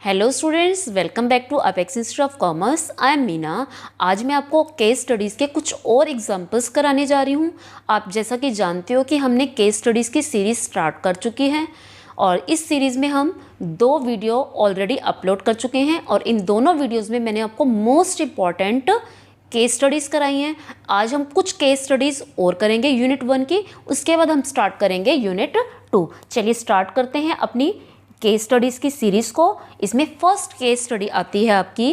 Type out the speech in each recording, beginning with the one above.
Hello students, welcome back to Apex institute of commerce. I am Meena. आज मैं आपको case studies के कुछ और एग्जांपल्स कराने जा रही हूँ। आप जैसा कि जानते हो कि हमने केस स्टडीज़ की सीरीज़ स्टार्ट कर चुकी है और इस सीरीज़ में हम 2 वीडियो ऑलरेडी अपलोड कर चुके हैं और इन दोनों वीडियोज़ में मैंने आपको मोस्ट इम्पॉर्टेंट केस स्टडीज़ कराई हैं। आज हम कुछ केस स्टडीज़ और करेंगे यूनिट 1 की, उसके बाद हम स्टार्ट करेंगे यूनिट 2। चलिए स्टार्ट करते हैं अपनी केस स्टडीज़ की सीरीज़ को। इसमें फर्स्ट केस स्टडी आती है आपकी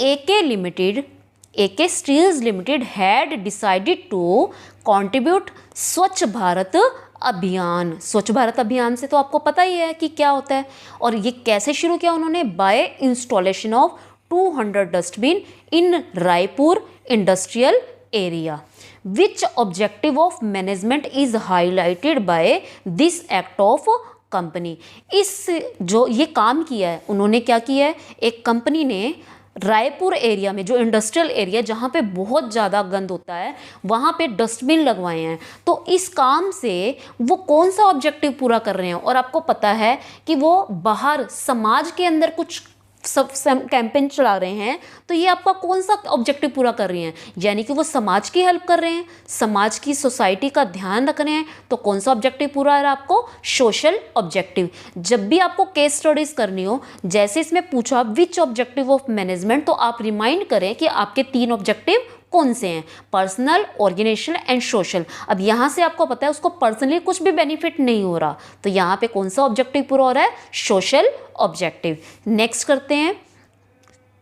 AK steels limited had decided to contribute Swachh Bharat अभियान। स्वच्छ भारत अभियान से तो आपको पता ही है कि क्या होता है और ये कैसे शुरू किया उन्होंने। By installation of 200 dustbin in Raipur industrial area, which objective of management is highlighted by this act of company. इस जो ये काम किया है उन्होंने, क्या किया है, एक कंपनी ने रायपुर एरिया में, जो इंडस्ट्रियल एरिया जहाँ पे बहुत ज़्यादा गंद होता है, वहाँ पे डस्टबिन लगवाए हैं। तो इस काम से वो कौन सा ऑब्जेक्टिव पूरा कर रहे हैं, और आपको पता है कि वो बाहर समाज के अंदर कुछ सब कैंपेन चला रहे हैं, तो ये आपका कौन सा ऑब्जेक्टिव पूरा कर रही हैं, यानी कि वो समाज की हेल्प कर रहे हैं, समाज की सोसाइटी का ध्यान रख रहे हैं। तो कौन सा ऑब्जेक्टिव पूरा है आपको? Social objective. जब भी आपको केस स्टडीज करनी हो, जैसे इसमें पूछा विच ऑब्जेक्टिव ऑफ मैनेजमेंट, तो आप रिमाइंड करें कि आपके 3 ऑब्जेक्टिव कौन से हैं, पर्सनल, ऑर्गेनाइजेशनल एंड सोशल। अब यहाँ से आपको पता है उसको पर्सनली कुछ भी बेनिफिट नहीं हो रहा, तो यहाँ पे कौन सा ऑब्जेक्टिव पूरा हो रहा है? Social objective. नेक्स्ट करते हैं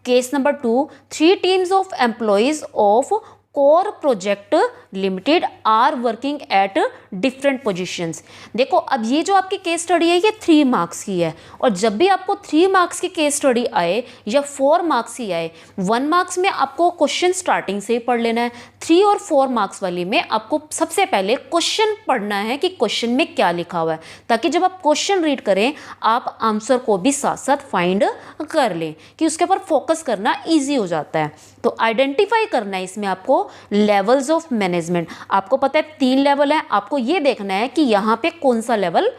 case number 2। 3 teams of employees of core project limited are working at different positions. देखो, अब ये जो आपकी केस स्टडी है ये 3 मार्क्स की है, और जब भी आपको 3 मार्क्स की केस स्टडी आए या 4 मार्क्स ही आए, 1 मार्क्स में आपको क्वेश्चन स्टार्टिंग से ही पढ़ लेना है। 3 और 4 मार्क्स वाली में आपको सबसे पहले क्वेश्चन पढ़ना है कि क्वेश्चन में क्या लिखा हुआ है, ताकि जब आप क्वेश्चन रीड करें आप आंसर को भी साथ साथ फाइंड कर लें, कि उसके ऊपर फोकस करना ईजी हो जाता है। तो आइडेंटिफाई करना है इसमें आपको लेवल्स ऑफ मैनेजमेंट। आपको पता है 3 लेवल है, आपको ये देखना है कि यहाँ पे कौन सा लेवल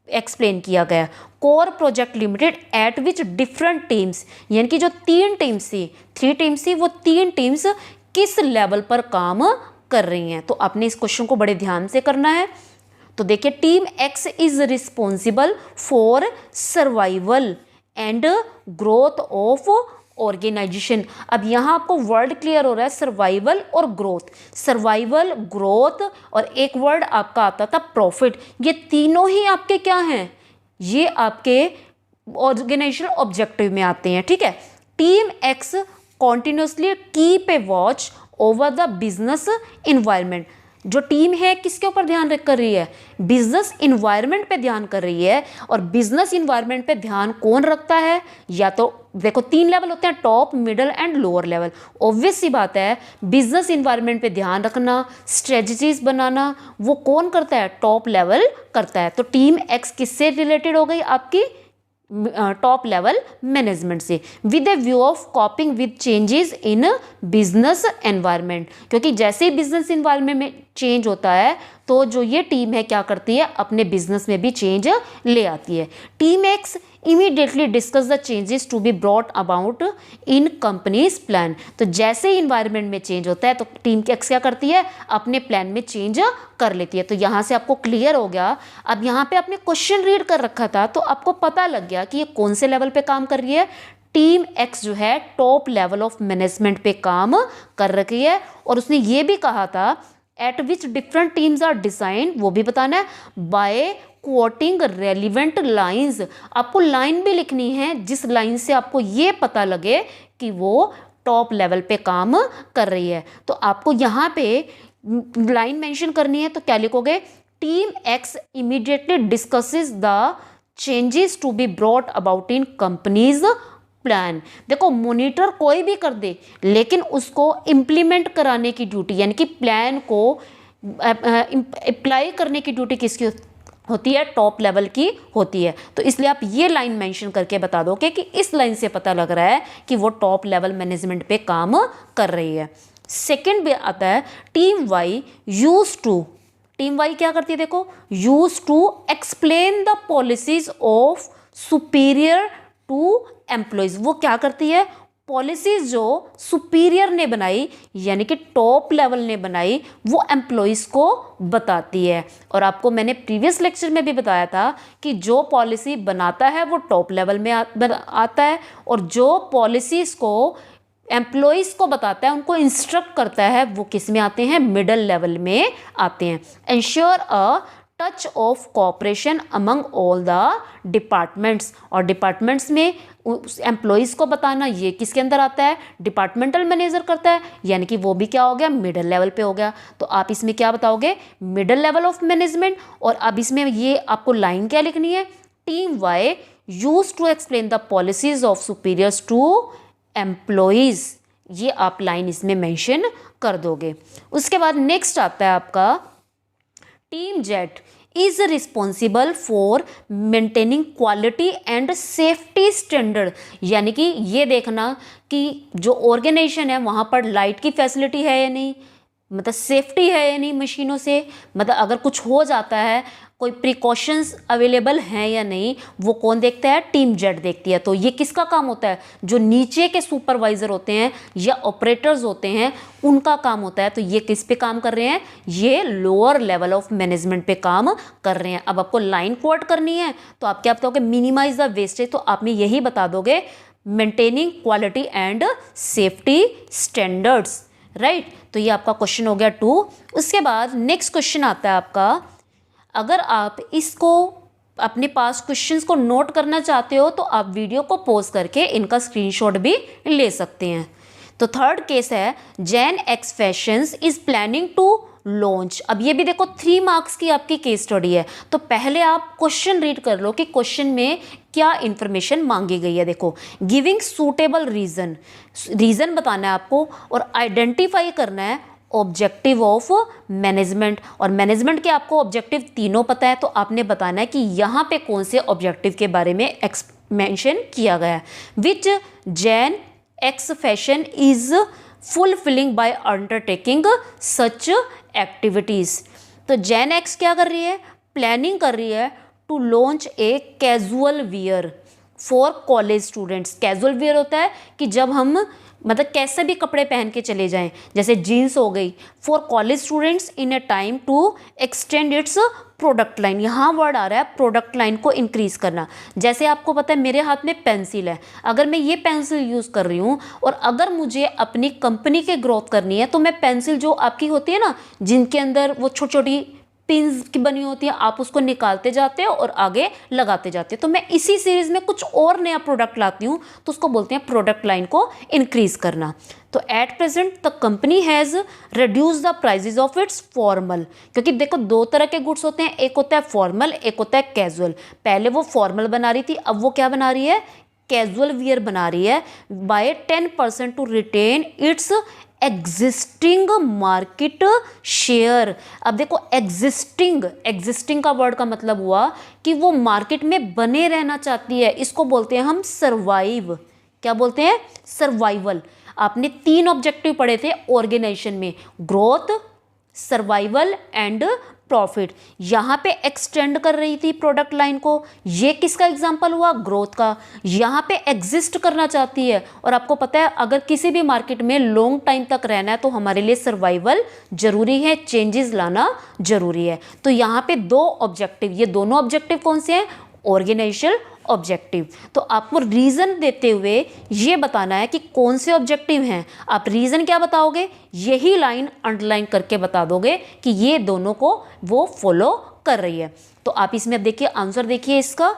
एक्सप्लेन किया गया। Core project limited eight which different teams, यानी कि जो 3 टीम्स थी, 3 टीम्स थी, वो 3 टीम्स किस लेवल पर काम कर रही हैं। तो आपने इस क्वेश्चन को बड़े ध्यान से करना है। तो देखिए, team X is responsible for survival and growth of organization. अब यहाँ आपको वर्ड क्लियर हो रहा है, सर्वाइवल और ग्रोथ। सर्वाइवल, ग्रोथ और एक वर्ड आपका आता था प्रॉफिट। ये तीनों ही आपके क्या हैं? ये आपके ऑर्गेनाइजेशनल ऑब्जेक्टिव में आते हैं। ठीक है। Team x continuously keep a watch over the business environment. जो टीम है किसके ऊपर ध्यान कर रही है? बिजनेस इन्वायरमेंट पे ध्यान कर रही है। और बिजनेस इन्वायरमेंट पे ध्यान कौन रखता है? या तो देखो 3 लेवल होते हैं, top, middle and lower level. Obvious सी बात है, बिजनेस इन्वायरमेंट पे ध्यान रखना, स्ट्रेटजीज बनाना, वो कौन करता है? टॉप लेवल करता है। तो टीम एक्स किससे रिलेटेड हो गई? आपकी टॉप लेवल मैनेजमेंट से, with A view of कॉपिंग with changes in business environment. क्योंकि जैसे ही बिजनेस एनवायरनमेंट में चेंज होता है, तो जो ये टीम है क्या करती है? अपने बिजनेस में भी चेंज ले आती है। Team X immediately discuss the changes to be brought about in company's plan. तो जैसे ही इन्वायरमेंट में चेंज होता है तो टीम एक्स क्या करती है? अपने प्लान में चेंज कर लेती है। तो यहाँ से आपको क्लियर हो गया। अब यहाँ पे आपने क्वेश्चन रीड कर रखा था, तो आपको पता लग गया कि ये कौन से लेवल पे काम कर रही है। टीम एक्स जो है टॉप लेवल ऑफ मैनेजमेंट पे काम कर रही है। और उसने ये भी कहा था at which different teams are design, वो भी बताना है, बाय कोटिंग रेलिवेंट लाइंस। आपको लाइन भी लिखनी है जिस लाइन से आपको ये पता लगे कि वो टॉप लेवल पे काम कर रही है। तो आपको यहाँ पे लाइन मेंशन करनी है, तो क्या लिखोगे? Team X immediately discusses the changes to be brought about in company's plan. देखो, मॉनिटर कोई भी कर दे, लेकिन उसको इम्प्लीमेंट कराने की ड्यूटी, यानी कि प्लान को अप्लाई करने की ड्यूटी किसकी होती है? टॉप लेवल की होती है। तो इसलिए आप ये लाइन मेंशन करके बता दो कि इस लाइन से पता लग रहा है कि वो टॉप लेवल मैनेजमेंट पे काम कर रही है। सेकंड भी आता है team Y use to. Team Y क्या करती है? देखो, use to explain the policies of superior to employees. वो क्या करती है, पॉलिसीज़ जो सुपीरियर ने बनाई यानी कि टॉप लेवल ने बनाई वो एम्प्लॉयज़ को बताती है। और आपको मैंने प्रीवियस लेक्चर में भी बताया था कि जो पॉलिसी बनाता है वो टॉप लेवल में आता है, और जो पॉलिसीज़ को एम्प्लॉयज़ को बताता है, उनको इंस्ट्रक्ट करता है, वो किस में आते हैं, मिडल लेवल में आते हैं। Ensure a touch of cooperation among all the departments, और डिपार्टमेंट्स में एम्प्लॉयज़ को बताना ये किसके अंदर आता है, डिपार्टमेंटल मैनेजर करता है, यानी कि वो भी क्या हो गया, मिडल लेवल पे हो गया। तो आप इसमें क्या बताओगे, मिडल लेवल ऑफ मैनेजमेंट। और अब इसमें ये आपको लाइन क्या लिखनी है, team Y use to explain the policies of superiors to employees, ये आप लाइन इसमें मेंशन कर दोगे। उसके बाद नेक्स्ट आता है आपका team jet is responsible for maintaining quality and safety standard, यानी कि ये देखना कि जो ऑर्गेनाइजेशन है वहाँ पर लाइट की फैसिलिटी है या नहीं, मतलब सेफ्टी है या नहीं मशीनों से, मतलब अगर कुछ हो जाता है कोई प्रिकॉशंस अवेलेबल हैं या नहीं, वो कौन देखता है, टीम जेट देखती है। तो ये किसका काम होता है, जो नीचे के सुपरवाइजर होते हैं या ऑपरेटर्स होते हैं उनका काम होता है। तो ये किस पे काम कर रहे हैं, ये लोअर लेवल ऑफ मैनेजमेंट पे काम कर रहे हैं। अब आपको लाइन कोट करनी है तो आप क्या बताओगे, मिनिमाइज द वेस्टेज, तो आप में यही बता दोगे maintaining quality and safety standards, right. तो ये आपका क्वेश्चन हो गया 2। उसके बाद नेक्स्ट क्वेश्चन आता है आपका, अगर आप इसको अपने पास क्वेश्चंस को नोट करना चाहते हो तो आप वीडियो को पॉज करके इनका स्क्रीनशॉट भी ले सकते हैं। तो थर्ड केस है, Jain X fashions is planning to launch. अब ये भी देखो 3 मार्क्स की आपकी केस स्टडी है, तो पहले आप क्वेश्चन रीड कर लो कि क्वेश्चन में क्या इंफॉर्मेशन मांगी गई है। देखो, गिविंग सूटेबल रीजन, रीजन बताना है आपको और आइडेंटिफाई करना है ऑब्जेक्टिव ऑफ मैनेजमेंट, और मैनेजमेंट के आपको ऑब्जेक्टिव तीनों पता है, तो आपने बताना है कि यहाँ पे कौन से ऑब्जेक्टिव के बारे में मेंशन किया गया है। Which Jain X fashion is fulfilling by undertaking such activities. तो जैन एक्स क्या कर रही है, प्लानिंग कर रही है to launch a casual wear for college students. Casual wear होता है कि जब हम मतलब कैसे भी कपड़े पहन के चले जाएं, जैसे जीन्स हो गई, for college students in a time to extend its product line. यहाँ वर्ड आ रहा है प्रोडक्ट लाइन को इंक्रीज करना। जैसे आपको पता है मेरे हाथ में पेंसिल है, अगर मैं ये पेंसिल यूज़ कर रही हूँ और अगर मुझे अपनी कंपनी की ग्रोथ करनी है तो मैं पेंसिल जो आपकी होती है ना, जिनके अंदर वो छोटी छोटी पिंस की बनी होती है, आप उसको निकालते जाते हो और आगे लगाते जाते हो। तो मैं इसी सीरीज में कुछ और नया प्रोडक्ट लाती हूँ तो उसको बोलते हैं प्रोडक्ट लाइन को इंक्रीज करना। तो at present the company has reduce the prices of its formal, क्योंकि देखो 2 तरह के गुड्स होते हैं, एक होता है फॉर्मल, एक होता है कैजुअल। पहले वो फॉर्मल बना रही थी, अब वो क्या बना रही है, कैजुअल वियर बना रही है, by 10% to retain its existing market share. अब देखो एग्जिस्टिंग का वर्ड का मतलब हुआ कि वो मार्केट में बने रहना चाहती है, इसको बोलते हैं हम सर्वाइव। क्या बोलते हैं, सर्वाइवल। आपने 3 ऑब्जेक्टिव पढ़े थे ऑर्गेनाइजेशन में, ग्रोथ, सर्वाइवल एंड प्रॉफिट। यहाँ पे एक्सटेंड कर रही थी प्रोडक्ट लाइन को, ये किसका एग्जांपल हुआ, ग्रोथ का। यहाँ पे एग्जिस्ट करना चाहती है, और आपको पता है अगर किसी भी मार्केट में लॉन्ग टाइम तक रहना है तो हमारे लिए सर्वाइवल जरूरी है, चेंजेस लाना जरूरी है। तो यहाँ पे 2 ऑब्जेक्टिव, ये दोनों ऑब्जेक्टिव कौन से हैं, ऑर्गेनाइजेशनल ऑब्जेक्टिव। तो आपको रीजन देते हुए ये बताना है कि कौन से ऑब्जेक्टिव हैं। आप रीजन क्या बताओगे, यही लाइन अंडरलाइन करके बता दोगे कि ये दोनों को वो फॉलो कर रही है। तो आप इसमें अब देखिए आंसर देखिए इसका,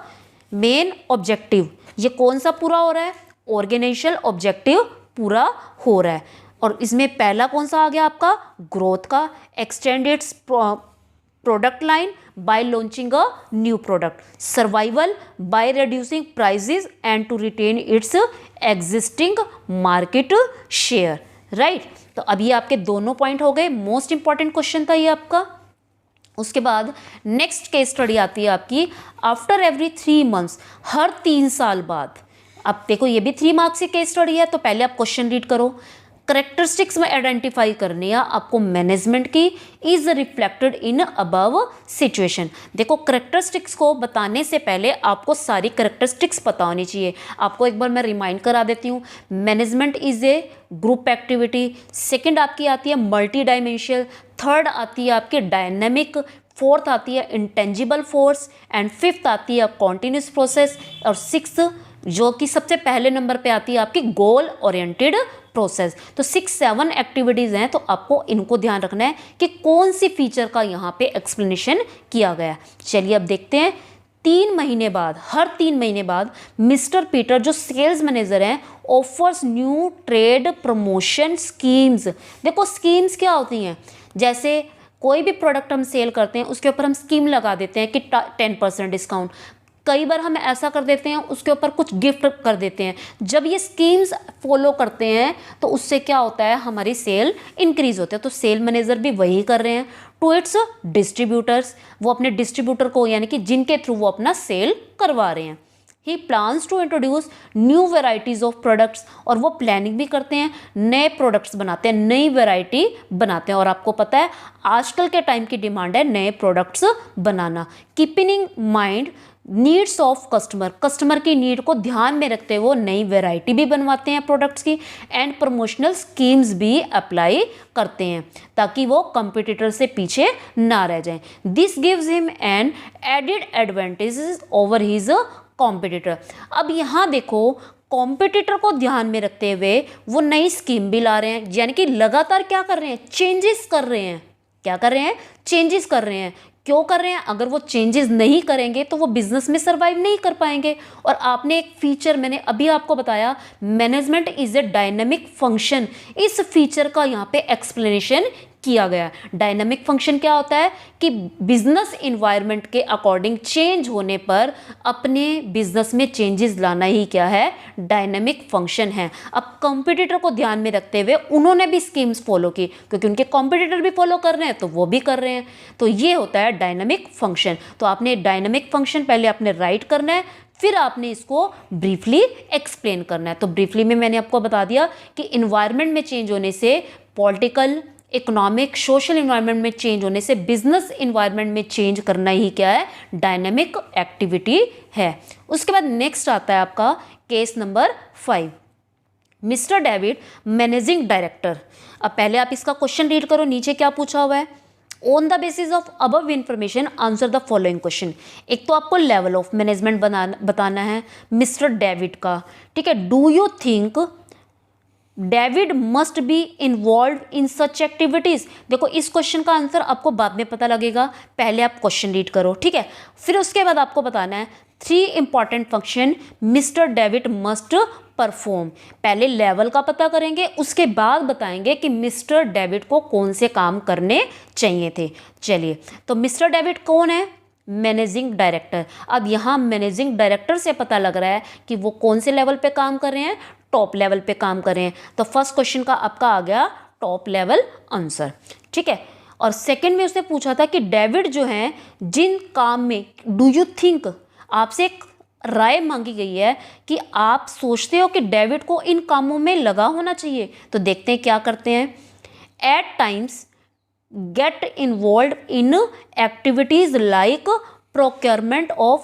मेन ऑब्जेक्टिव ये कौन सा पूरा हो रहा है, ऑर्गेनाइजेशनल ऑब्जेक्टिव पूरा हो रहा है। और इसमें पहला कौन सा आ गया आपका, ग्रोथ का, extend its product line by launching a new product, survival by reducing prices and to retain its existing market share, right। तो अभी आपके दोनों पॉइंट हो गए, मोस्ट इंपॉर्टेंट क्वेश्चन था ये आपका। उसके बाद नेक्स्ट केस स्टडी आती है आपकी, आफ्टर एवरी 3 months, हर 3 साल बाद। अब देखो ये भी 3 मार्क्स की केस स्टडी है, तो पहले आप क्वेश्चन रीड करो। करेक्टरिस्टिक्स में आइडेंटिफाई करनी है आपको मैनेजमेंट की, is reflected in above situation. देखो करेक्टरिस्टिक्स को बताने से पहले आपको सारी करेक्टरिस्टिक्स पता होनी चाहिए। आपको एक बार मैं रिमाइंड करा देती हूँ। Management is a group activity, second आपकी आती है मल्टी डायमेंशनल, थर्ड आती है आपकी डायनेमिक, फोर्थ आती है इंटेंजिबल फोर्स एंड फिफ्थ आती है कॉन्टिन्यूस प्रोसेस, और सिक्स्थ जो कि सबसे पहले नंबर पे आती है आपकी गोल ओरिएंटेड प्रोसेस। तो 6-7 एक्टिविटीज़ हैं, तो आपको इनको ध्यान रखना है कि कौन सी फीचर का यहाँ पे एक्सप्लेनेशन किया गया। चलिए अब देखते हैं। 3 महीने बाद, हर 3 महीने बाद मिस्टर पीटर जो सेल्स मैनेजर हैं offers new trade promotion schemes. देखो स्कीम्स क्या होती हैं, जैसे कोई भी प्रोडक्ट हम सेल करते हैं उसके ऊपर हम स्कीम लगा देते हैं कि 10% डिस्काउंट। कई बार हम ऐसा कर देते हैं उसके ऊपर कुछ गिफ्ट कर देते हैं। जब ये स्कीम्स फॉलो करते हैं तो उससे क्या होता है, हमारी सेल इंक्रीज होती है। तो सेल मैनेजर भी वही कर रहे हैं। टू इट्स डिस्ट्रीब्यूटर्स, वो अपने डिस्ट्रीब्यूटर को यानी कि जिनके थ्रू वो अपना सेल करवा रहे हैं। He plans to introduce new varieties of products, और वो प्लानिंग भी करते हैं, नए प्रोडक्ट्स बनाते हैं, नई वेराइटी बनाते हैं। और आपको पता है आजकल के टाइम की डिमांड है नए products banana. Keeping in mind needs of customer, customer की नीड को ध्यान में रखते हुए वो नई वेराइटी भी बनवाते हैं प्रोडक्ट्स की, एंड प्रमोशनल स्कीम्स भी अप्लाई करते हैं ताकि वो कंपटीटर से पीछे ना रह जाएं। This gives him an added advantages over his competitor. अब यहाँ देखो कॉम्पिटिटर को ध्यान में रखते हुए वो नई स्कीम भी ला रहे हैं, यानी कि लगातार क्या कर रहे हैं, चेंजेस कर रहे हैं। क्या कर रहे हैं, चेंजेस कर रहे हैं। क्यों कर रहे हैं, अगर वो चेंजेस नहीं करेंगे तो वो बिजनेस में सर्वाइव नहीं कर पाएंगे। और आपने एक फीचर मैंने अभी आपको बताया, management is a dynamic function, इस फीचर का यहाँ पे एक्सप्लेनेशन किया गया। डायनामिक फंक्शन क्या होता है कि बिजनेस इन्वायरमेंट के अकॉर्डिंग चेंज होने पर अपने बिजनेस में चेंजेस लाना ही क्या है, डायनामिक फंक्शन है। अब कंपटीटर को ध्यान में रखते हुए उन्होंने भी स्कीम्स फॉलो की, क्योंकि उनके कंपटीटर भी फॉलो कर रहे हैं तो वो भी कर रहे हैं। तो ये होता है डायनामिक फंक्शन। तो आपने डायनामिक फंक्शन पहले आपने राइट करना है, फिर आपने इसको ब्रीफली एक्सप्लेन करना है। तो ब्रीफली में मैंने आपको बता दिया कि इन्वायरमेंट में चेंज होने से, पॉलिटिकल, इकोनॉमिक, सोशल इन्वायरमेंट में चेंज होने से बिजनेस इन्वायरमेंट में चेंज करना ही क्या है, डायनेमिक एक्टिविटी है। उसके बाद नेक्स्ट आता है आपका case number 5, mister David managing director. अब पहले आप इसका क्वेश्चन रीड करो, नीचे क्या पूछा हुआ है। On the basis of above information answer the following question. एक तो आपको लेवल ऑफ मैनेजमेंट बताना है मिस्टर डेविड का, ठीक है। Do you think David must be involve in such activities. देखो इस क्वेश्चन का आंसर आपको बाद में पता लगेगा, पहले आप क्वेश्चन रीड करो, ठीक है। फिर उसके बाद आपको बताना है 3 important function mister David must perform. पहले लेवल का पता करेंगे, उसके बाद बताएंगे कि मिस्टर डेविड को कौन से काम करने चाहिए थे। चलिए, तो मिस्टर डेविड कौन है, मैनेजिंग डायरेक्टर। अब यहाँ मैनेजिंग डायरेक्टर से पता लग रहा है कि वो कौन से लेवल पे काम कर रहे हैं, टॉप लेवल पे काम कर रहे हैं। तो फर्स्ट क्वेश्चन का आपका आ गया टॉप लेवल आंसर, ठीक है। और सेकंड में उसने पूछा था कि डेविड जो है जिन काम में, डू यू थिंक, आपसे एक राय मांगी गई है कि आप सोचते हो कि डेविड को इन कामों में लगा होना चाहिए। तो देखते हैं क्या करते हैं। At times get involve in activities like procurement of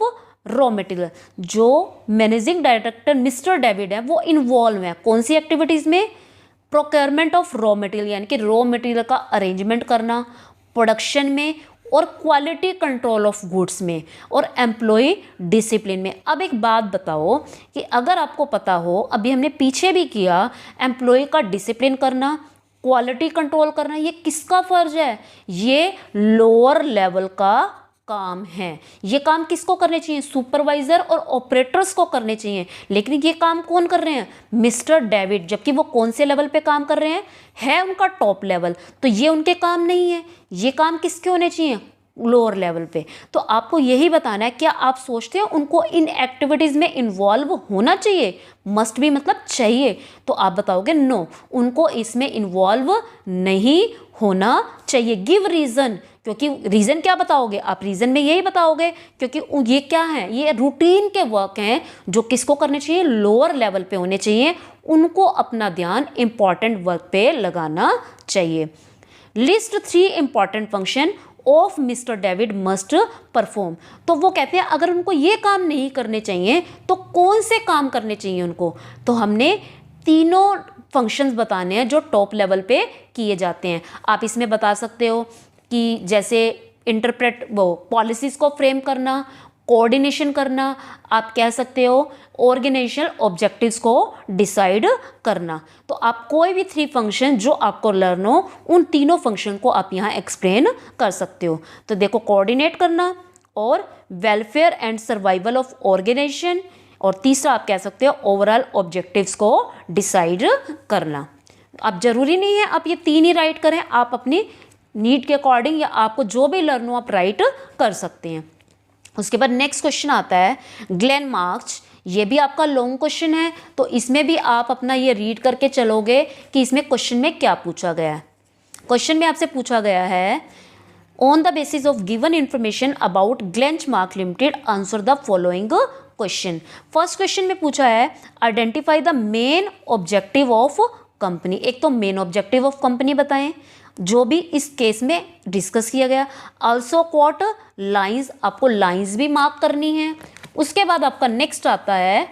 raw material. जो मैनेजिंग डायरेक्टर मिस्टर डेविड है वो इन्वॉल्व है कौन सी एक्टिविटीज़ में, प्रोक्योरमेंट ऑफ रॉ मटेरियल यानी कि रॉ मटेरियल का अरेंजमेंट करना, प्रोडक्शन में, और क्वालिटी कंट्रोल ऑफ गुड्स में, और एम्प्लॉय डिसिप्लिन में। अब एक बात बताओ कि अगर आपको पता हो, अभी हमने पीछे भी किया, एम्प्लॉय का डिसिप्लिन करना, क्वालिटी कंट्रोल करना, ये किसका फर्ज है, ये लोअर लेवल का काम है। ये काम किसको करने चाहिए, सुपरवाइजर और ऑपरेटर्स को करने चाहिए। लेकिन ये काम कौन कर रहे हैं, मिस्टर डेविड, जबकि वो कौन से लेवल पे काम कर रहे हैं, है उनका टॉप लेवल। तो ये उनके काम नहीं है, ये काम किसके होने चाहिए, लोअर लेवल पे। तो आपको यही बताना है, क्या आप सोचते हो उनको इन एक्टिविटीज़ में इन्वॉल्व होना चाहिए, मस्ट भी मतलब चाहिए। तो आप बताओगे नो, उनको इसमें इन्वॉल्व नहीं होना चाहिए। गिव रीज़न, क्योंकि रीज़न क्या बताओगे आप, रीज़न में यही बताओगे क्योंकि ये क्या है, ये रूटीन के वर्क हैं जो किसको करने चाहिए, लोअर लेवल पे होने चाहिए, उनको अपना ध्यान इंपॉर्टेंट वर्क पे लगाना चाहिए। List 3 important function of mister David must perform. तो वो कहते हैं अगर उनको ये काम नहीं करने चाहिए तो कौन से काम करने चाहिए उनको, तो हमने तीनों फंक्शंस बताने हैं जो टॉप लेवल पे किए जाते हैं। आप इसमें बता सकते हो कि जैसे इंटरप्रेट वो पॉलिसीज़ को फ्रेम करना, कोऑर्डिनेशन करना, आप कह सकते हो ऑर्गेनाइजेशनल ऑब्जेक्टिव्स को डिसाइड करना। तो आप कोई भी 3 फंक्शन जो आपको लर्न हो उन तीनों फंक्शन को आप यहाँ एक्सप्लेन कर सकते हो। तो देखो कोऑर्डिनेट करना और welfare and survival of organization, और तीसरा आप कह सकते हो ओवरऑल ऑब्जेक्टिव्स को डिसाइड करना। अब जरूरी नहीं है आप ये 3 ही राइट करें, आप अपनी नीड के अकॉर्डिंग या आपको जो भी लर्न हो आप राइट कर सकते हैं। उसके बाद नेक्स्ट क्वेश्चन आता है ग्लेन मार्क्स। ये भी आपका लॉन्ग क्वेश्चन है, तो इसमें भी आप अपना ये रीड करके चलोगे कि इसमें क्वेश्चन में क्या पूछा गया है। क्वेश्चन में आपसे पूछा गया है on the basis of given information about Glenmark limited answer the following question. First question में पूछा है identify the main objective of company. एक तो मेन ऑब्जेक्टिव ऑफ कंपनी बताएं जो भी इस केस में डिस्कस किया गया। आल्सो क्वाट लाइंस, आपको लाइंस भी मार्क करनी है। उसके बाद आपका नेक्स्ट आता है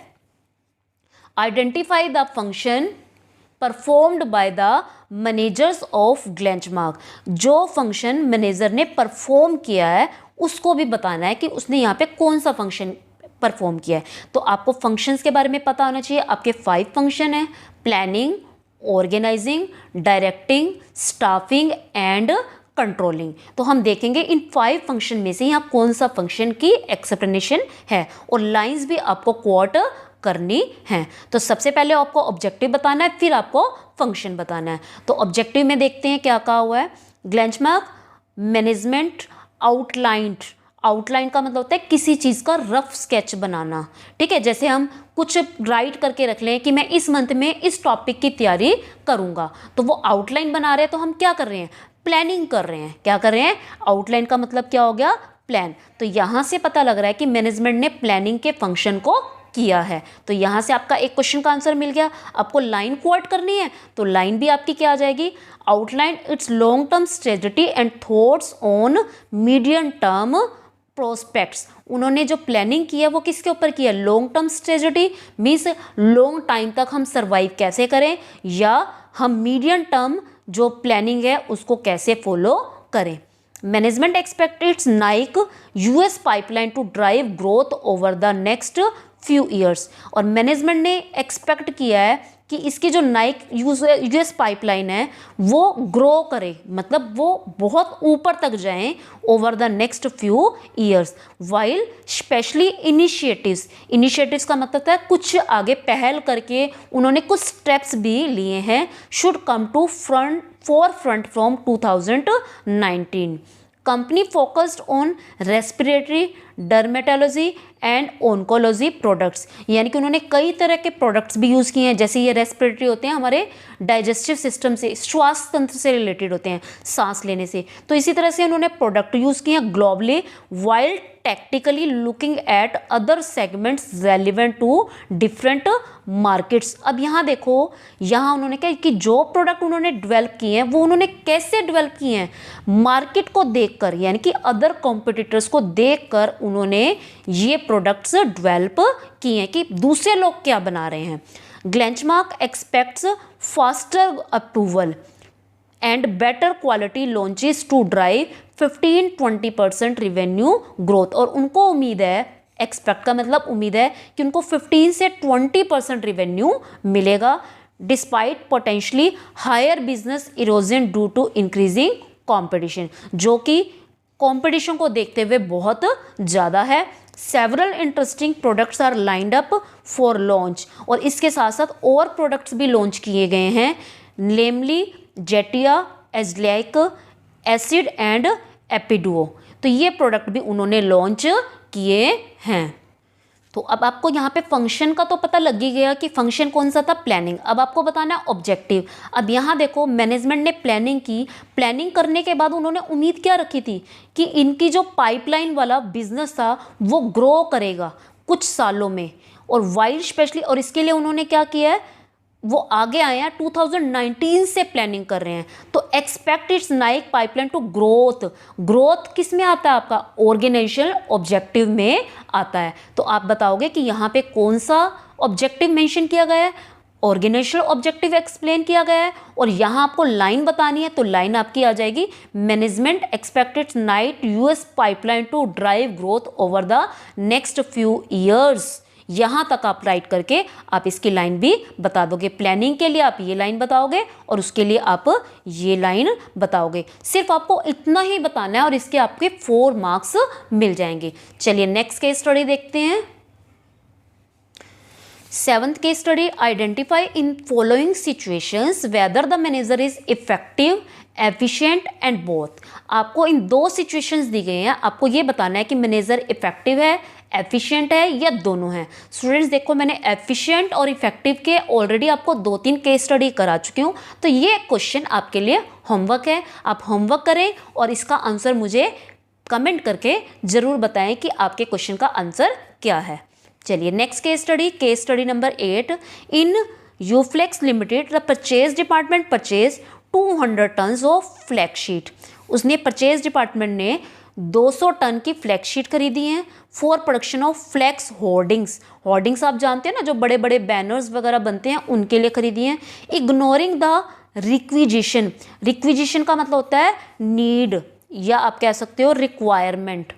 identify the function performed by the managers of Glenmark. जो फंक्शन मैनेजर ने परफॉर्म किया है उसको भी बताना है कि उसने यहाँ पे कौन सा फंक्शन परफॉर्म किया है। तो आपको फंक्शंस के बारे में पता होना चाहिए। आपके 5 फंक्शन है, planning, organizing, directing, staffing and controlling. तो हम देखेंगे इन 5 फंक्शन में से यहाँ कौन सा फंक्शन की एक्सप्लेनेशन है, और लाइंस भी आपको क्वोट करनी है। तो सबसे पहले आपको ऑब्जेक्टिव बताना है, फिर आपको फंक्शन बताना है। तो ऑब्जेक्टिव में देखते हैं क्या कहा हुआ है। ग्लेंचमार्क मैनेजमेंट आउटलाइंड, आउटलाइन का मतलब होता है किसी चीज़ का रफ स्केच बनाना, ठीक है। जैसे हम कुछ राइट करके रख लें कि मैं इस मंथ में इस टॉपिक की तैयारी करूँगा, तो वो आउटलाइन बना रहे हैं, तो हम क्या कर रहे हैं, प्लानिंग कर रहे हैं। क्या कर रहे हैं, आउटलाइन का मतलब क्या हो गया, प्लान। तो यहाँ से पता लग रहा है कि मैनेजमेंट ने प्लानिंग के फंक्शन को किया है। तो यहाँ से आपका एक क्वेश्चन का आंसर मिल गया। आपको लाइन क्वोट करनी है, तो लाइन भी आपकी क्या आ जाएगी, outline it's long term strategy and thoughts on medium term prospects. उन्होंने जो प्लानिंग की है वो किसके ऊपर की है, long term strategy means long time तक हम सर्वाइव कैसे करें, या हम मीडियम टर्म जो प्लानिंग है उसको कैसे फॉलो करें। मैनेजमेंट एक्सपेक्ट इट्स नाइक US pipeline to drive growth over the next few years. और मैनेजमेंट ने एक्सपेक्ट किया है कि इसकी जो नाइक यूएस पाइपलाइन है वो ग्रो करे, मतलब वो बहुत ऊपर तक जाएं over the next few years. While specially initiatives का मतलब है कुछ आगे पहल करके उन्होंने कुछ स्टेप्स भी लिए हैं, should come to front from 2019। Company focused on respiratory, dermatology and oncology products, यानी कि उन्होंने कई तरह के प्रोडक्ट्स भी यूज़ किए हैं। जैसे ये रेस्पिरेटरी होते हैं, हमारे डाइजेस्टिव सिस्टम से, श्वास तंत्र से रिलेटेड होते हैं, सांस लेने से। तो इसी तरह से उन्होंने प्रोडक्ट यूज़ किए हैं globally, while tactically looking at other segments relevant to different markets. अब यहाँ देखो, यहाँ उन्होंने कहा कि जो प्रोडक्ट उन्होंने डेवलप किए हैं वो उन्होंने कैसे डेवलप किए हैं, मार्केट को देखकर, यानी कि अदर कॉम्पिटिटर्स को देखकर उन्होंने ये प्रोडक्ट्स डेवलप किए हैं कि दूसरे लोग क्या बना रहे हैं। Glenmark expects faster approval and better quality launches to drive 15-20% revenue growth. और उनको उम्मीद है, एक्सपेक्ट का मतलब उम्मीद है कि उनको 15 से 20% रिवेन्यू मिलेगा, despite potentially higher business erosion due to increasing competition, जो कि कॉम्पिटिशन को देखते हुए बहुत ज़्यादा है। Several interesting products are lined up for launch, और इसके साथ साथ और प्रोडक्ट्स भी लॉन्च किए गए हैं, नेमली जेटिया, एजलैक एसिड एंड एपिडुओ। तो ये प्रोडक्ट भी उन्होंने लॉन्च किए हैं। तो अब आपको यहाँ पे फंक्शन का तो पता लग ही गया कि फंक्शन कौन सा था, प्लानिंग। अब आपको बताना है ऑब्जेक्टिव। अब यहाँ देखो मैनेजमेंट ने प्लानिंग की, प्लानिंग करने के बाद उन्होंने उम्मीद क्या रखी थी कि इनकी जो पाइपलाइन वाला बिजनेस था वो ग्रो करेगा कुछ सालों में, और वाइल्ड स्पेशली, और इसके लिए उन्होंने क्या किया है, वो आगे आए हैं 2019 से प्लानिंग कर रहे हैं। तो expect its Nike pipeline to growth. Growth किस में आता है आपका, ऑर्गेनाइजेशनल ऑब्जेक्टिव में आता है। तो आप बताओगे कि यहाँ पे कौन सा ऑब्जेक्टिव मेंशन किया गया है, ऑर्गेनाइजेशनल ऑब्जेक्टिव एक्सप्लेन किया गया है। और यहाँ आपको लाइन बतानी है, तो लाइन आपकी आ जाएगी, management expected night US pipeline to drive growth over the next few years. यहाँ तक आप राइट करके आप इसकी लाइन भी बता दोगे। प्लानिंग के लिए आप ये लाइन बताओगे और उसके लिए आप ये लाइन बताओगे। सिर्फ आपको इतना ही बताना है और इसके आपके 4 मार्क्स मिल जाएंगे। चलिए नेक्स्ट केस स्टडी देखते हैं। 7th case study, identify in following situations whether the manager is effective, efficient and both. आपको इन 2 सिचुएशंस दी गई हैं, आपको ये बताना है कि मैनेजर इफेक्टिव है, एफिशिएंट है या दोनों हैं। स्टूडेंट्स देखो मैंने एफिशिएंट और इफेक्टिव के ऑलरेडी आपको 2-3 केस स्टडी करा चुकी हूँ, तो ये क्वेश्चन आपके लिए होमवर्क है। आप होमवर्क करें और इसका आंसर मुझे कमेंट करके ज़रूर बताएं कि आपके क्वेश्चन का आंसर क्या है। चलिए next case study number 8, in Uflex limited the purchase department purchase 200 tons of flex sheet. उसने परचेज डिपार्टमेंट ने 200 टन की फ्लैक्स शीट खरीदी हैं for production of flex hoardings. Hoardings आप जानते हैं ना, जो बड़े बड़े बैनर्स वगैरह बनते हैं, उनके लिए खरीदी हैं। इग्नोरिंग द रिक्विजिशन, रिक्विजिशन का मतलब होता है नीड या आप कह सकते हो रिक्वायरमेंट।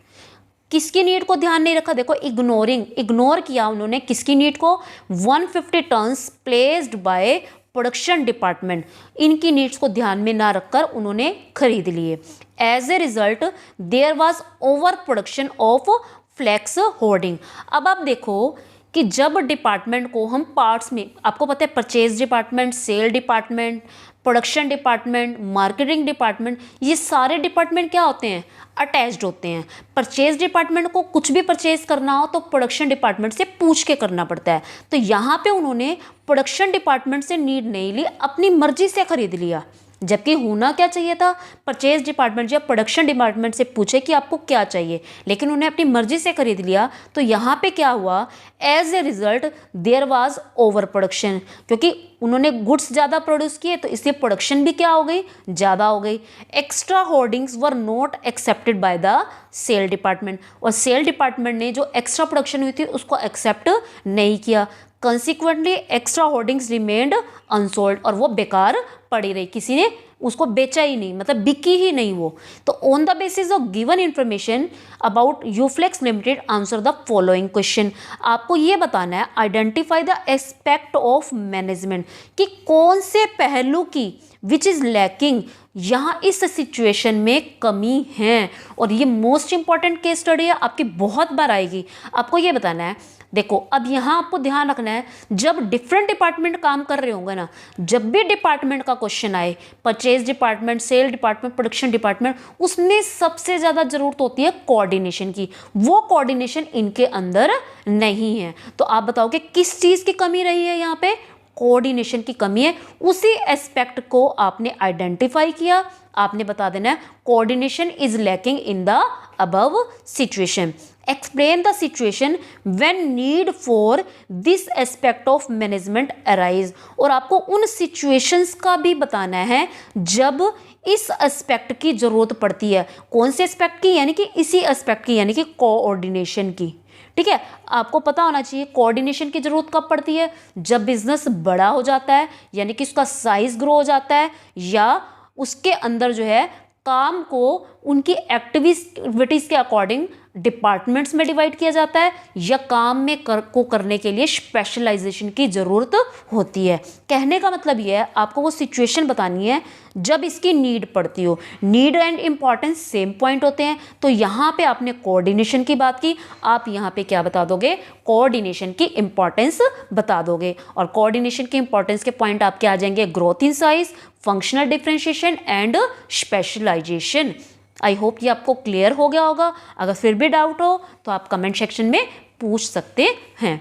किसकी नीड को ध्यान नहीं रखा, देखो इग्नोर किया उन्होंने किसकी नीड को, 150 tons placed by production department. इनकी नीड्स को ध्यान में ना रखकर उन्होंने खरीद लिए। As a result there was over production of flex hoarding. अब आप देखो कि जब डिपार्टमेंट को हम पार्ट्स में, आपको पता है purchase department, sale department, production department, marketing department, ये सारे डिपार्टमेंट क्या होते हैं, अटैच्ड होते हैं। परचेज डिपार्टमेंट को कुछ भी परचेज करना हो तो प्रोडक्शन डिपार्टमेंट से पूछ के करना पड़ता है। तो यहाँ पे उन्होंने प्रोडक्शन डिपार्टमेंट से नीड नहीं ली, अपनी मर्जी से खरीद लिया। जबकि होना क्या चाहिए था, परचेज डिपार्टमेंट जब प्रोडक्शन डिपार्टमेंट से पूछे कि आपको क्या चाहिए, लेकिन उन्हें अपनी मर्जी से खरीद लिया। तो यहाँ पे क्या हुआ, as a result there was over production, क्योंकि उन्होंने गुड्स ज़्यादा प्रोड्यूस किए तो इसलिए प्रोडक्शन भी क्या हो गई, ज़्यादा हो गई। Extra hoardings were not accepted by the sale department, और सेल डिपार्टमेंट ने जो एक्स्ट्रा प्रोडक्शन हुई थी उसको एक्सेप्ट नहीं किया। Consequently extra hoardings remained unsold, और वो बेकार पड़ी रही, किसी ने उसको बेचा ही नहीं, मतलब बिकी ही नहीं वो। तो on the basis of given information about Uflex limited answer the following question. आपको ये बताना है identify the aspect of management, कि कौन से पहलू की विच इज़ लैकिंग, यहाँ इस सिचुएशन में कमी है। और ये मोस्ट इंपॉर्टेंट केस स्टडी है, आपकी बहुत बार आएगी। आपको ये बताना है, देखो अब यहाँ आपको ध्यान रखना है, जब डिफरेंट डिपार्टमेंट काम कर रहे होंगे ना, जब भी डिपार्टमेंट का क्वेश्चन आए, purchase department, sale department, production department, उसमें सबसे ज़्यादा जरूरत होती है कोऑर्डिनेशन की। वो कोऑर्डिनेशन इनके अंदर नहीं है। तो आप बताओगे किस चीज़ की कमी रही है, यहाँ पे कोऑर्डिनेशन की कमी है। उसी एस्पेक्ट को आपने आइडेंटिफाई किया, आपने बता देना है coordination is lacking in the above situation. Explain the situation when need for this aspect of management arise, और आपको उन सिचुएशंस का भी बताना है जब इस एस्पेक्ट की जरूरत पड़ती है। कौन से एस्पेक्ट की, यानी कि इसी एस्पेक्ट की, यानी कि कोऑर्डिनेशन की। ठीक है, आपको पता होना चाहिए कोऑर्डिनेशन की जरूरत कब पड़ती है, जब बिजनेस बड़ा हो जाता है, यानी कि उसका साइज ग्रो हो जाता है, या उसके अंदर जो है काम को उनकी एक्टिविटीज़ के अकॉर्डिंग डिपार्टमेंट्स में डिवाइड किया जाता है, या काम में को करने के लिए स्पेशलाइजेशन की ज़रूरत होती है। कहने का मतलब ये है, आपको वो सिचुएशन बतानी है जब इसकी नीड पड़ती हो। Need and importance same point होते हैं। तो यहाँ पे आपने कोऑर्डिनेशन की बात की, आप यहाँ पे क्या बता दोगे, कोऑर्डिनेशन की इम्पॉर्टेंस बता दोगे। और कोऑर्डिनेशन की इम्पॉर्टेंस के पॉइंट आपके आ जाएंगे growth in size, functional differentiation and specialization. I hope ये आपको क्लियर हो गया होगा। अगर फिर भी डाउट हो तो आप कमेंट सेक्शन में पूछ सकते हैं।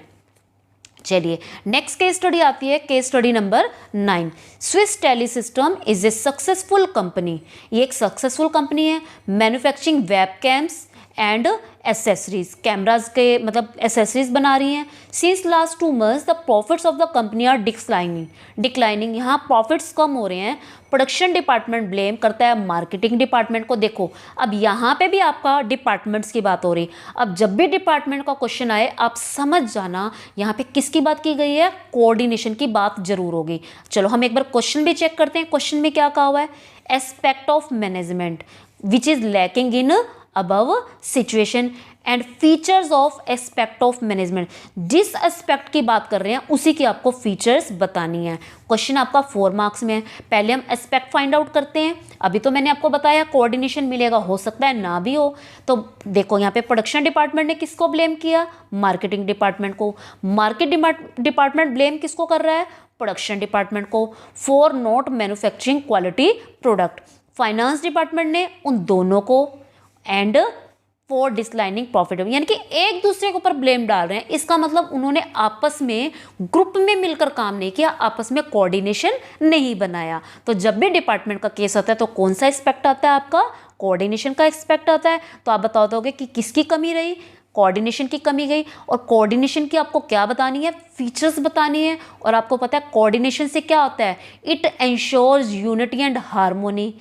चलिए नेक्स्ट केस स्टडी आती है, case study number 9। Swiss tele system is a successful company. ये एक सक्सेसफुल कंपनी है, manufacturing web cams and accessories, cameras के मतलब एसेसरीज बना रही हैं। Since last 2 months the profits of the company are declining. यहाँ प्रॉफिट्स कम हो रहे हैं। प्रोडक्शन डिपार्टमेंट ब्लेम करता है मार्केटिंग डिपार्टमेंट को। देखो अब यहाँ पे भी आपका डिपार्टमेंट्स की बात हो रही। अब जब भी डिपार्टमेंट का क्वेश्चन आए आप समझ जाना यहाँ पे किसकी बात की गई है, कोऑर्डिनेशन की बात जरूर होगी। चलो हम एक बार क्वेश्चन भी चेक करते हैं। क्वेश्चन में क्या कहा हुआ है, aspect of management which is lacking in above situation and features of aspect of management। जिस एस्पेक्ट की बात कर रहे हैं उसी की आपको फीचर्स बतानी है। क्वेश्चन आपका 4 मार्क्स में है। पहले हम एस्पेक्ट फाइंड आउट करते हैं। अभी तो मैंने आपको बताया कोऑर्डिनेशन मिलेगा, हो सकता है ना भी हो। तो देखो यहाँ पे प्रोडक्शन डिपार्टमेंट ने किसको ब्लेम किया, मार्केटिंग डिपार्टमेंट को। मार्केट डिपार्टमेंट ब्लेम किसको कर रहा है, प्रोडक्शन डिपार्टमेंट को, for not manufacturing quality product. Finance department ने उन दोनों को, एंड फॉर डिक्लाइनिंग प्रॉफिट, यानी कि एक दूसरे के ऊपर ब्लेम डाल रहे हैं। इसका मतलब उन्होंने आपस में ग्रुप में मिलकर काम नहीं किया, आपस में कोऑर्डिनेशन नहीं बनाया। तो जब भी डिपार्टमेंट का केस आता है तो कौन सा एस्पेक्ट आता है आपका, कोऑर्डिनेशन का एस्पेक्ट आता है। तो आप बता दोगे कि किसकी कमी रही, कोऑर्डिनेशन की कमी गई। और कोऑर्डिनेशन की आपको क्या बतानी है, फीचर्स बतानी है। और आपको पता है कोऑर्डिनेशन से क्या होता है, it ensures unity and harmony,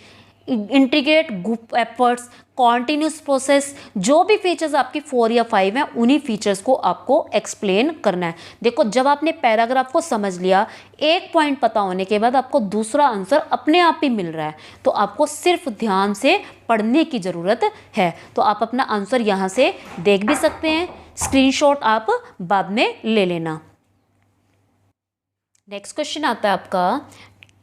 integrate group efforts, continuous process. जो भी फीचर्स आपकी 4 या 5 हैं उन्हीं फीचर्स को आपको एक्सप्लेन करना है। देखो जब आपने पैराग्राफ को समझ लिया, एक पॉइंट पता होने के बाद आपको दूसरा आंसर अपने आप ही मिल रहा है। तो आपको सिर्फ ध्यान से पढ़ने की ज़रूरत है। तो आप अपना आंसर यहाँ से देख भी सकते हैं, स्क्रीनशॉट आप बाद में ले लेना। नेक्स्ट क्वेश्चन आता है आपका,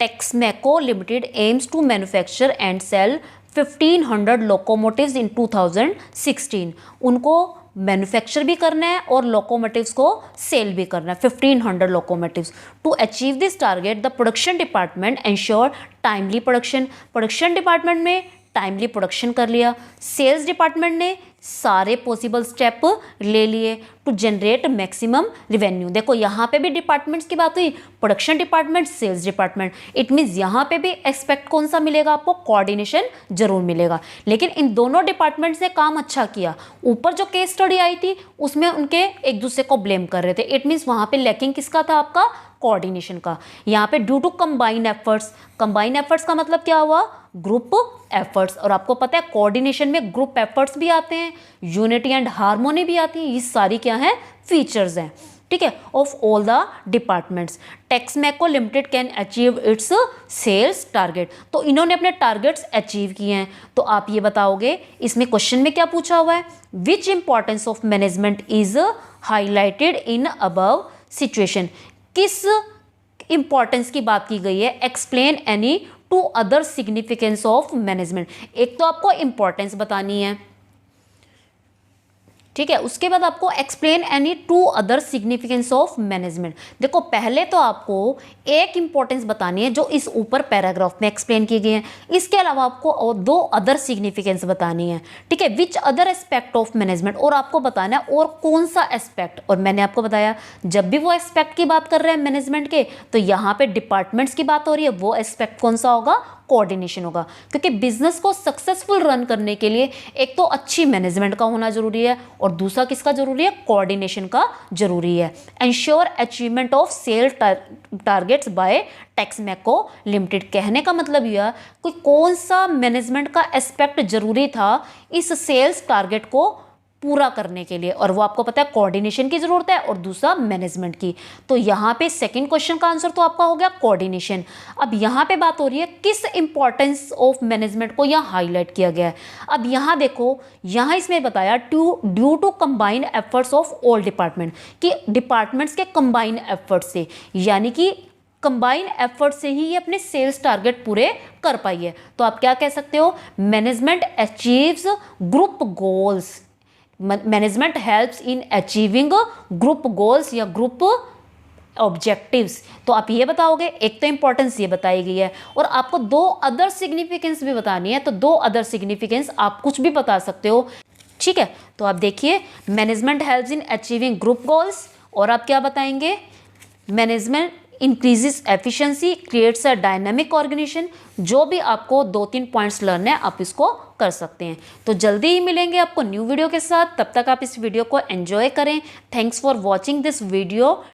Texmaco limited aims to manufacture and sell 1500 locomotives in 2016। उनको मैन्युफैक्चर भी करना है और लोकोमोटिव्स को सेल भी करना है, 1500 locomotives. To achieve this target the production department ensure timely production. Production department में टाइमली प्रोडक्शन कर लिया, सेल्स डिपार्टमेंट ने सारे पॉसिबल स्टेप ले लिए टू जनरेट मैक्सिमम रिवेन्यू। देखो यहाँ पे भी डिपार्टमेंट्स की बात हुई, production department, sales department. It means यहाँ पे भी एक्सपेक्ट कौन सा मिलेगा आपको, कोऑर्डिनेशन जरूर मिलेगा। लेकिन इन दोनों डिपार्टमेंट्स ने काम अच्छा किया। ऊपर जो केस स्टडी आई थी उसमें उनके एक दूसरे को ब्लेम कर रहे थे। इट मीन्स वहाँ पे लैकिंग किसका था, आपका कोऑर्डिनेशन का। यहाँ पे due to combine efforts, combine efforts का मतलब क्या हुआ, ग्रुप एफर्ट्स। और आपको पता है कोऑर्डिनेशन में ग्रुप एफर्ट्स भी आते हैं, यूनिटी एंड हार्मोनी भी आती है। ये सारी क्या है, फीचर्स हैं, ठीक है, of all the departments. Texmaco limited can achieve its sales target. तो इन्होंने अपने टारगेट्स अचीव किए हैं। तो आप ये बताओगे इसमें क्वेश्चन में क्या पूछा हुआ है, which importance of management is highlighted in above situation. किस इंपॉर्टेंस की बात की गई है, explain any 2 other significance of management. एक तो आपको इंपॉर्टेंस बतानी है, ठीक है, उसके बाद आपको explain any 2 other significance of management. देखो पहले तो आपको एक इंपॉर्टेंस बतानी है जो इस ऊपर पैराग्राफ में एक्सप्लेन की गई है। इसके अलावा आपको 2 अदर सिग्निफिकेंस बतानी है, ठीक है, which other aspect of management. और आपको बताना है और कौन सा एस्पेक्ट। और मैंने आपको बताया जब भी वो एस्पेक्ट की बात कर रहे हैं मैनेजमेंट के, तो यहाँ पे डिपार्टमेंट्स की बात हो रही है, वो एस्पेक्ट कौन सा होगा, कोऑर्डिनेशन होगा। क्योंकि बिजनेस को सक्सेसफुल रन करने के लिए एक तो अच्छी मैनेजमेंट का होना जरूरी है और दूसरा किसका जरूरी है, कोऑर्डिनेशन का जरूरी है। Ensure achievement of sale targets by Texmaco limited. कहने का मतलब यह कोई कौन सा मैनेजमेंट का एस्पेक्ट जरूरी था इस सेल्स टारगेट को पूरा करने के लिए, और वो आपको पता है कोऑर्डिनेशन की जरूरत है और दूसरा मैनेजमेंट की। तो यहाँ पे सेकंड क्वेश्चन का आंसर तो आपका हो गया कोऑर्डिनेशन। अब यहाँ पे बात हो रही है किस इंपॉर्टेंस ऑफ मैनेजमेंट को यहाँ हाईलाइट किया गया है। अब यहाँ देखो, यहाँ इसमें बताया due to combine efforts of all department, कि डिपार्टमेंट्स के कंबाइन एफर्ट से, यानी कि कंबाइन एफर्ट से ही ये अपने सेल्स टारगेट पूरे कर पाई है। तो आप क्या कह सकते हो, management achieves group goals. Management helps in achieving group goals या ग्रुप ऑब्जेक्टिव्स। तो आप ये बताओगे, एक तो इंपॉर्टेंस ये बताई गई है और आपको 2 अदर सिग्निफिकेंस भी बतानी है। तो 2 अदर सिग्निफिकेंस आप कुछ भी बता सकते हो, ठीक है, तो आप देखिए management helps in achieving group goals, और आप क्या बताएंगे, management increases efficiency, creates a dynamic organization. जो भी आपको 2-3 पॉइंट्स लर्न है आप इसको कर सकते हैं। तो जल्दी ही मिलेंगे आपको न्यू वीडियो के साथ, तब तक आप इस वीडियो को एंजॉय करें। Thanks for watching this video.